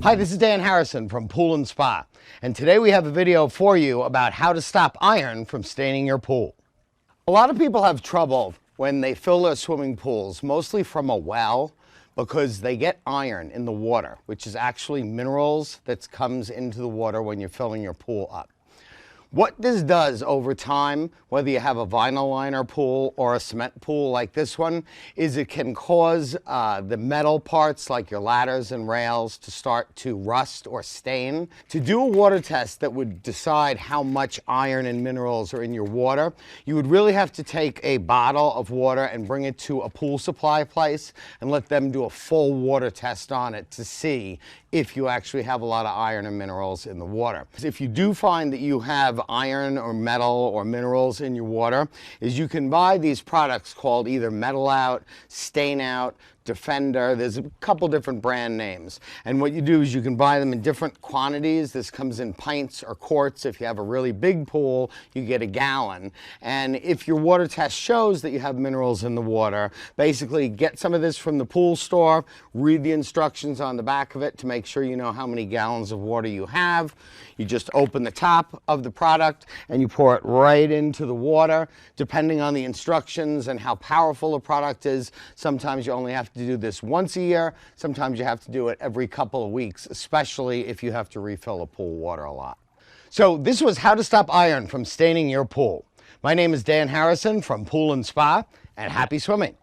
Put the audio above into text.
Hi, this is Dan Harrison from Pool and Spa, and today we have a video for you about how to stop iron from staining your pool. A lot of people have trouble when they fill their swimming pools, mostly from a well, because they get iron in the water, which is actually minerals that comes into the water when you're filling your pool up. What this does over time, whether you have a vinyl liner pool or a cement pool like this one, is it can cause the metal parts like your ladders and rails to start to rust or stain. To do a water test that would decide how much iron and minerals are in your water, you would really have to take a bottle of water and bring it to a pool supply place and let them do a full water test on it to see if you actually have a lot of iron and minerals in the water. If you do find that you have iron or metal or minerals in your water, is you can buy these products called either Metal Out, Stain Out, Defender. There's a couple different brand names. And what you do is you can buy them in different quantities. This comes in pints or quarts. If you have a really big pool, you get a gallon. And if your water test shows that you have minerals in the water, basically get some of this from the pool store, read the instructions on the back of it to make sure you know how many gallons of water you have. You just open the top of the product and you pour it right into the water. Depending on the instructions and how powerful the product is, sometimes you only have to do this once a year. Sometimes you have to do it every couple of weeks, especially if you have to refill the pool water a lot. So this was how to stop iron from staining your pool. My name is Dan Harrison from Pool and Spa, and happy swimming.